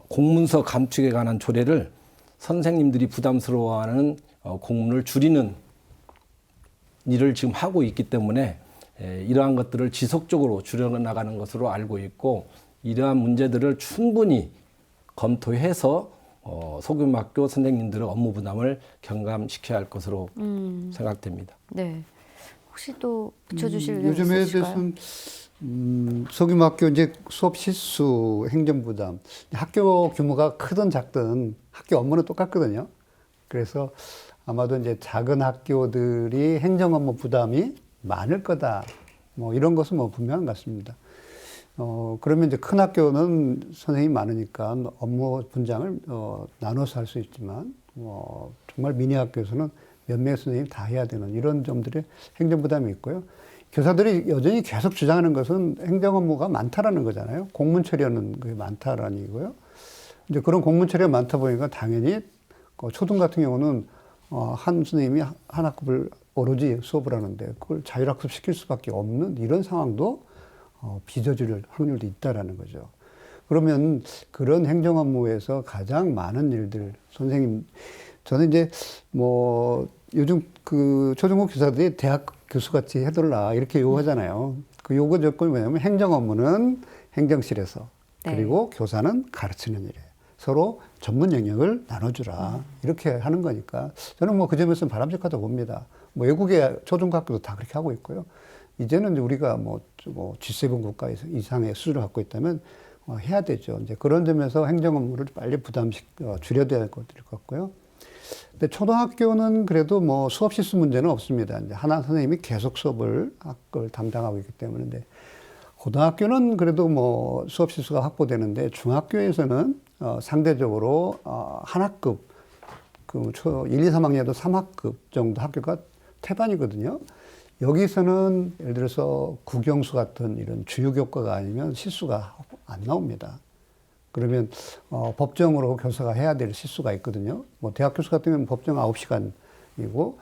Speaker 3: 공문서 감축에 관한 조례를 선생님들이 부담스러워하는 공문을 줄이는 일을 지금 하고 있기 때문에 이러한 것들을 지속적으로 줄여나가는 것으로 알고 있고 이러한 문제들을 충분히 검토해서 소규모 학교 선생님들의 업무 부담을 경감시켜야 할 것으로 생각됩니다.
Speaker 1: 네. 혹시 또 붙여주실 의견
Speaker 4: 요즘에
Speaker 1: 있으실까요?
Speaker 4: 대해서는 소규모 학교 이제 수업 실수, 행정 부담, 학교 규모가 크든 작든 학교 업무는 똑같거든요. 그래서 아마도 이제 작은 학교들이 행정 업무 부담이 많을 거다. 뭐 이런 것은 뭐 분명한 것 같습니다. 그러면 이제 큰 학교는 선생님이 많으니까 업무 분장을 나눠서 할 수 있지만 정말 미니 학교에서는 몇 명의 선생님이 다 해야 되는 이런 점들의 행정 부담이 있고요. 교사들이 여전히 계속 주장하는 것은 행정 업무가 많다라는 거잖아요. 공문 처리하는 게 많다라는 얘기고요. 이제 그런 공문 처리가 많다 보니까 당연히 초등 같은 경우는 한 선생님이 한 학급을 오로지 수업을 하는데 그걸 자율학습 시킬 수밖에 없는 이런 상황도 빚어질 확률도 있다라는 거죠. 그러면 그런 행정 업무에서 가장 많은 일들, 선생님, 저는 이제 뭐 요즘 그 초중고 교사들이 대학 교수같이 해달라 이렇게 요구하잖아요. 그 요구 조건이 뭐냐면 행정 업무는 행정실에서 그리고 교사는 가르치는 일에 서로 전문 영역을 나눠주라 이렇게 하는 거니까 저는 뭐 그 점에서는 바람직하다고 봅니다. 뭐 외국의 초중학교도 다 그렇게 하고 있고요. 이제는 이제 우리가 뭐 G7 국가 이상의 수준을 갖고 있다면 해야 되죠. 이제 그런 점에서 행정 업무를 빨리 줄여야 될 것들 같고요. 근데 초등학교는 그래도 뭐 수업 실수 문제는 없습니다. 이제 하나 선생님이 계속 수업을 학을 담당하고 있기 때문에. 근데 고등학교는 그래도 뭐 수업 실수가 확보되는데 중학교에서는 상대적으로 한 학급, 그 1, 2, 3학년도 3학급 정도 학교가 태반이거든요. 여기서는 예를 들어서 국영수 같은 이런 주요 교과가 아니면 실수가 안 나옵니다. 그러면 법정으로 교사가 해야 될 실수가 있거든요. 뭐 대학 교수 같은 경우는 법정 9시간 이고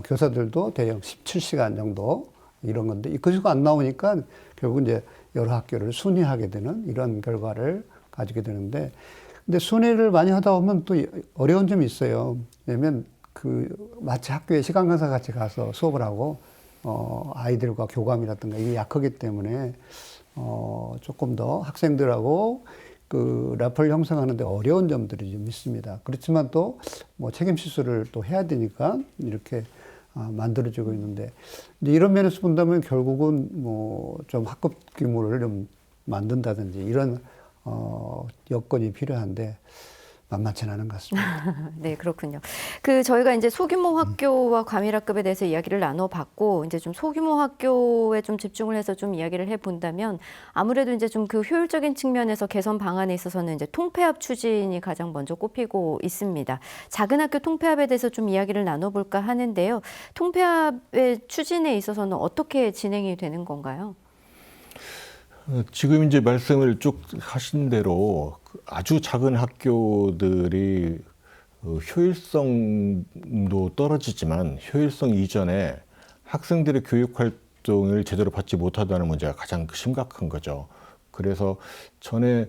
Speaker 4: 교사들도 대략 17시간 정도 이런 건데 그 수가 안 나오니까 결국 이제 여러 학교를 순회하게 되는 이런 결과를 가지게 되는데 근데 순회를 많이 하다 보면 또 어려운 점이 있어요. 왜냐면 마치 학교에 시간 강사 같이 가서 수업을 하고 아이들과 교감이라든가 이게 약하기 때문에 조금 더 학생들하고 라포를 형성하는 데 어려운 점들이 좀 있습니다. 그렇지만 또 뭐 책임 실수를 또 해야 되니까 이렇게 만들어지고 있는데 이런 면에서 본다면 결국은 뭐 좀 학급 규모를 좀 만든다든지 이런 여건이 필요한데 만만치 않은 것 같습니다.
Speaker 1: 네, 그렇군요. 저희가 이제 소규모 학교와 과밀학급에 대해서 이야기를 나눠봤고, 이제 좀 소규모 학교에 좀 집중을 해서 좀 이야기를 해본다면, 아무래도 이제 좀 효율적인 측면에서 개선 방안에 있어서는 이제 통폐합 추진이 가장 먼저 꼽히고 있습니다. 작은 학교 통폐합에 대해서 좀 이야기를 나눠볼까 하는데요. 통폐합의 추진에 있어서는 어떻게 진행이 되는 건가요?
Speaker 2: 지금 이제 말씀을 쭉 하신 대로 아주 작은 학교들이 효율성도 떨어지지만 효율성 이전에 학생들의 교육 활동을 제대로 받지 못하다는 문제가 가장 심각한 거죠. 그래서 전에는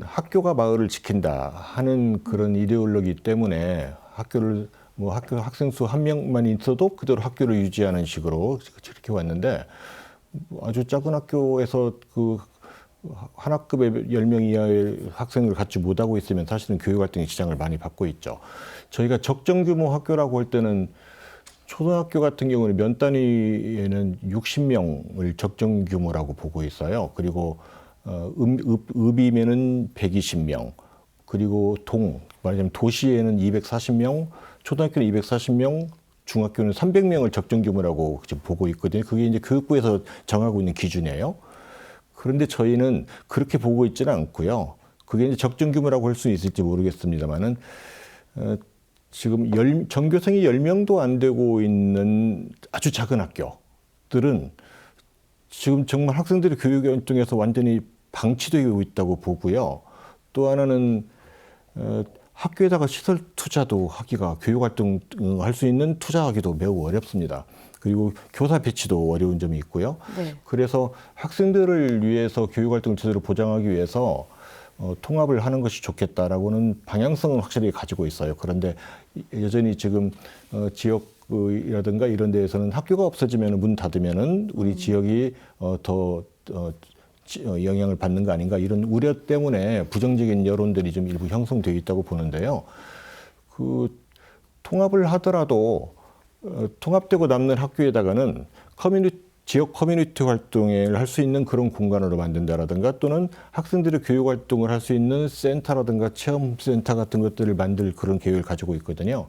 Speaker 2: 학교가 마을을 지킨다 하는 그런 이데올로기 때문에 학교 학생 수 1명만 있어도 그대로 학교를 유지하는 식으로 저렇게 왔는데 아주 작은 학교에서 한 학급에 10명 이하의 학생을 갖지 못하고 있으면 사실은 교육 활동에 지장을 많이 받고 있죠. 저희가 적정 규모 학교라고 할 때는 초등학교 같은 경우는 면 단위에는 60명을 적정 규모라고 보고 있어요. 그리고 읍이면은 120명, 그리고 말하자면 도시에는 240명, 초등학교는 240명, 중학교는 300명을 적정 규모라고 지금 보고 있거든요. 그게 이제 교육부에서 정하고 있는 기준이에요. 그런데 저희는 그렇게 보고 있지는 않고요. 그게 이제 적정 규모라고 할 수 있을지 모르겠습니다만은 지금 전교생이 10명도 안 되고 있는 아주 작은 학교들은 지금 정말 학생들의 교육 활동에서 완전히 방치되고 있다고 보고요. 또 하나는 학교에다가 시설 투자도 하기가 교육활동 할 수 있는 투자하기도 매우 어렵습니다. 그리고 교사 배치도 어려운 점이 있고요.
Speaker 1: 네.
Speaker 2: 그래서 학생들을 위해서 교육활동을 제대로 보장하기 위해서 통합을 하는 것이 좋겠다라고는 방향성은 확실히 가지고 있어요. 그런데 여전히 지금 지역이라든가 이런 데에서는 학교가 없어지면 문 닫으면은 우리 지역이 더 영향을 받는 거 아닌가 이런 우려 때문에 부정적인 여론들이 좀 일부 형성되어 있다고 보는데요. 통합을 하더라도 통합되고 남는 학교에다가는 지역 커뮤니티 활동을 할 수 있는 그런 공간으로 만든다라든가 또는 학생들의 교육 활동을 할 수 있는 센터라든가 체험센터 같은 것들을 만들 그런 계획을 가지고 있거든요.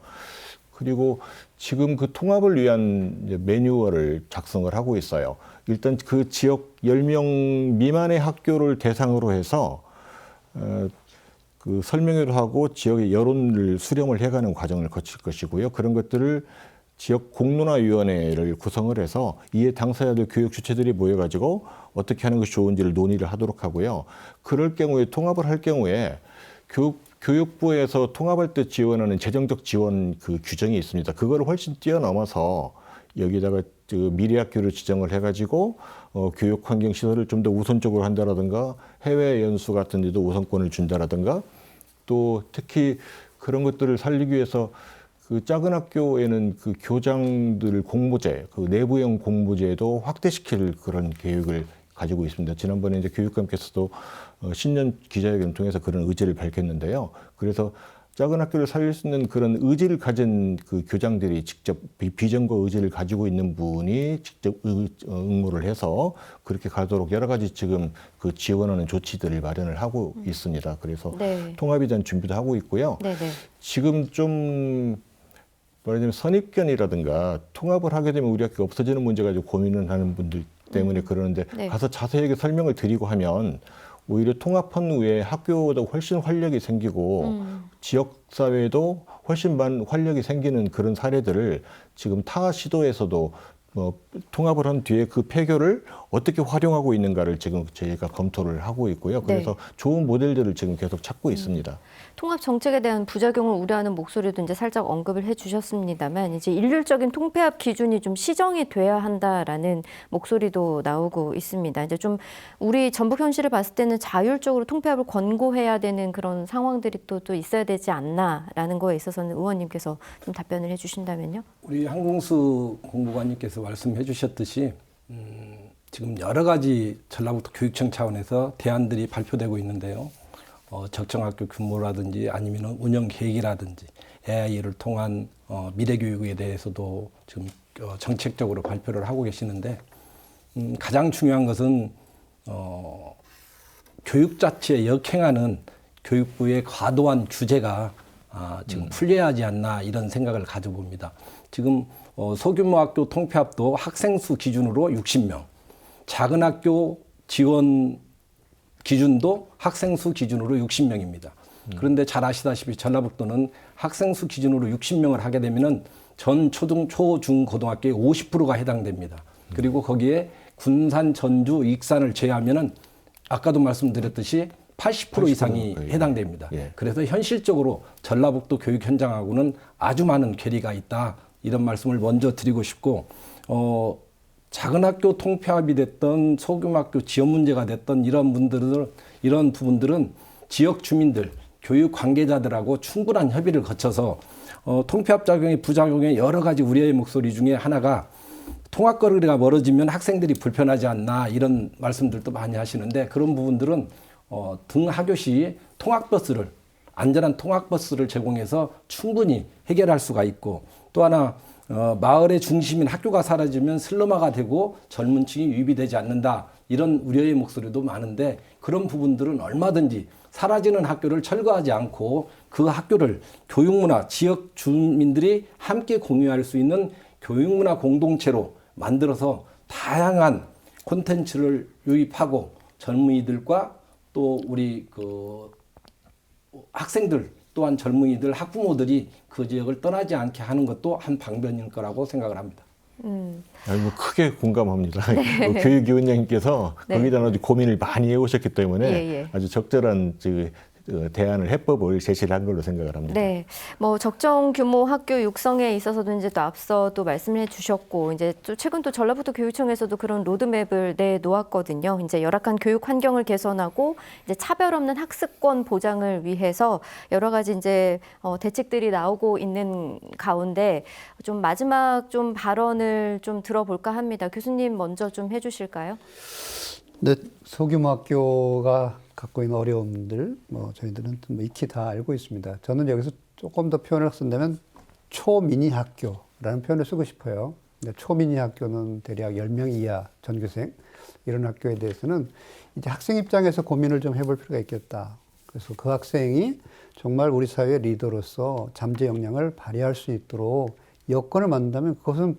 Speaker 2: 그리고 지금 통합을 위한 매뉴얼을 작성을 하고 있어요. 일단 그 지역 10명 미만의 학교를 대상으로 해서 설명회를 하고 지역의 여론을 수렴을 해가는 과정을 거칠 것이고요. 그런 것들을 지역 공론화위원회를 구성을 해서 이에 당사자들 교육 주체들이 모여가지고 어떻게 하는 것이 좋은지를 논의를 하도록 하고요. 그럴 경우에 통합을 할 경우에 교육부에서 통합할 때 지원하는 재정적 지원 규정이 있습니다. 그거를 훨씬 뛰어넘어서 여기다가 미래학교를 지정을 해가지고 교육 환경 시설을 좀 더 우선적으로 한다라든가 해외 연수 같은 데도 우선권을 준다라든가 또 특히 그런 것들을 살리기 위해서 작은 학교에는 교장들 공모제, 내부형 공모제도 확대시킬 그런 계획을 가지고 있습니다. 지난번에 이제 교육감께서도 신년 기자회견을 통해서 그런 의지를 밝혔는데요. 그래서 작은 학교를 살릴 수 있는 그런 의지를 가진 교장들이 직접 비전과 의지를 가지고 있는 분이 직접 응모를 해서 그렇게 가도록 여러 가지 지금 지원하는 조치들을 마련을 하고 있습니다. 그래서
Speaker 1: 네.
Speaker 2: 통합에 대한 준비도 하고 있고요.
Speaker 1: 네네.
Speaker 2: 지금 좀 말하자면 선입견이라든가 통합을 하게 되면 우리 학교가 없어지는 문제 가지고 고민을 하는 분들 때문에 그러는데
Speaker 1: 네.
Speaker 2: 가서 자세하게 설명을 드리고 하면 오히려 통합한 후에 학교도 훨씬 활력이 생기고 지역사회에도 훨씬 많은 활력이 생기는 그런 사례들을 지금 타 시도에서도 통합을 한 뒤에 그 폐교를 어떻게 활용하고 있는가를 지금 저희가 검토를 하고 있고요. 그래서
Speaker 1: 네.
Speaker 2: 좋은 모델들을 지금 계속 찾고 있습니다.
Speaker 1: 통합 정책에 대한 부작용을 우려하는 목소리도 이제 살짝 언급을 해주셨습니다만 이제 일률적인 통폐합 기준이 좀 시정이 돼야 한다라는 목소리도 나오고 있습니다. 이제 좀 우리 전북 현실을 봤을 때는 자율적으로 통폐합을 권고해야 되는 그런 상황들이 또 있어야 되지 않나라는 거에 있어서는 의원님께서 좀 답변을 해주신다면요.
Speaker 3: 우리 한공수 공보관님께서 말씀해 주셨듯이 지금 여러 가지 전라북도 교육청 차원에서 대안들이 발표되고 있는데요. 적정학교 규모라든지 아니면 운영 계획이라든지 AI를 통한 미래 교육에 대해서도 지금 정책적으로 발표를 하고 계시는데 가장 중요한 것은 교육 자체에 역행하는 교육부의 과도한 규제가 지금 풀려야 하지 않나 이런 생각을 가져봅니다. 지금 소규모 학교 통폐합도 학생 수 기준으로 60명, 작은 학교 지원 기준도 학생 수 기준으로 60명입니다. 그런데 잘 아시다시피 전라북도는 학생 수 기준으로 60명을 하게 되면은 전 초등, 초, 중, 고등학교의 50%가 해당됩니다. 그리고 거기에 군산, 전주, 익산을 제외하면은 아까도 말씀드렸듯이 80% 이상이 해당됩니다.
Speaker 2: 예.
Speaker 3: 그래서 현실적으로 전라북도 교육 현장하고는 아주 많은 괴리가 있다. 이런 말씀을 먼저 드리고 싶고, 작은 학교 통폐합이 됐던 소규모 학교 지원 문제가 됐던 이런 부분들은 지역 주민들, 교육 관계자들하고 충분한 협의를 거쳐서 통폐합 작용의 부작용의 여러 가지 우려의 목소리 중에 하나가 통학거리가 멀어지면 학생들이 불편하지 않나 이런 말씀들도 많이 하시는데 그런 부분들은 등하교 시 통학버스를 안전한 통학버스를 제공해서 충분히 해결할 수가 있고 또 하나 마을의 중심인 학교가 사라지면 슬럼화가 되고 젊은 층이 유입이 되지 않는다. 이런 우려의 목소리도 많은데 그런 부분들은 얼마든지 사라지는 학교를 철거하지 않고 그 학교를 교육문화, 지역 주민들이 함께 공유할 수 있는 교육문화 공동체로 만들어서 다양한 콘텐츠를 유입하고 젊은이들과 또 우리 학생들 또한 젊은이들, 학부모들이 그 지역을 떠나지 않게 하는 것도 한 방면일 거라고 생각을 합니다.
Speaker 2: 크게 공감합니다. 교육위원장님께서
Speaker 1: 네.
Speaker 2: 거기다 아주 고민을 많이 해오셨기 때문에
Speaker 1: 예.
Speaker 2: 아주 적절한 대안을 해법을 제시를 한 걸로 생각을 합니다.
Speaker 1: 네, 뭐 적정 규모 학교 육성에 있어서도 이제 또 앞서 또 말씀을 해주셨고 이제 또 최근 또 전라북도 교육청에서도 그런 로드맵을 내놓았거든요. 이제 열악한 교육 환경을 개선하고 이제 차별 없는 학습권 보장을 위해서 여러 가지 이제 대책들이 나오고 있는 가운데 좀 마지막 좀 발언을 좀 들어볼까 합니다. 교수님 먼저 좀 해주실까요?
Speaker 4: 네, 소규모 학교가 갖고 있는 어려움들, 저희들은 익히 다 알고 있습니다. 저는 여기서 조금 더 표현을 쓴다면 초미니 학교라는 표현을 쓰고 싶어요. 초미니 학교는 대략 10명 이하 전교생, 이런 학교에 대해서는 이제 학생 입장에서 고민을 좀 해볼 필요가 있겠다. 그래서 그 학생이 정말 우리 사회의 리더로서 잠재 역량을 발휘할 수 있도록 여건을 만든다면 그것은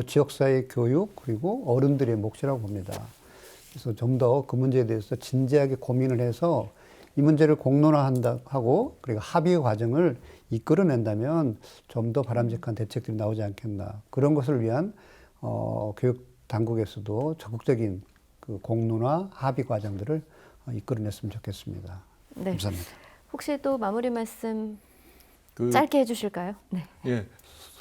Speaker 4: 지역사회 교육 그리고 어른들의 몫이라고 봅니다. 그래서 좀 더 그 문제에 대해서 진지하게 고민을 해서 이 문제를 공론화하고 그리고 합의 과정을 이끌어낸다면 좀 더 바람직한 대책들이 나오지 않겠나. 그런 것을 위한 교육 당국에서도 적극적인 그 공론화 합의 과정들을 이끌어냈으면 좋겠습니다.
Speaker 1: 네.
Speaker 4: 감사합니다.
Speaker 1: 혹시 또 마무리 말씀 짧게 해주실까요? 네.
Speaker 2: 예.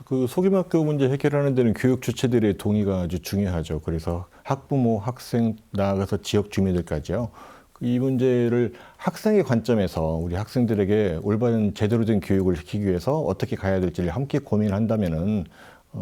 Speaker 2: 그 소규모 학교 문제 해결하는 데는 교육 주체들의 동의가 아주 중요하죠. 그래서 학부모, 학생, 나아가서 지역 주민들까지요. 이 문제를 학생의 관점에서 우리 학생들에게 올바른 제대로 된 교육을 시키기 위해서 어떻게 가야 될지를 함께 고민한다면은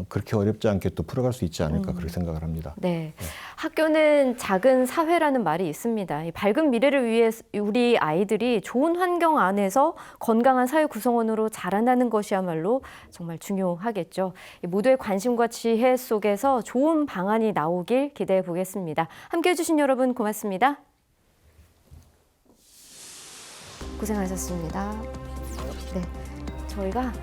Speaker 2: 그렇게 어렵지 않게 또 풀어갈 수 있지 않을까 그렇게 생각을 합니다.
Speaker 1: 네. 학교는 작은 사회라는 말이 있습니다. 이 밝은 미래를 위해 우리 아이들이 좋은 환경 안에서 건강한 사회 구성원으로 자라나는 것이야말로 정말 중요하겠죠. 모두의 관심과 지혜 속에서 좋은 방안이 나오길 기대해 보겠습니다. 함께해 주신 여러분 고맙습니다. 고생하셨습니다. 네. 저희가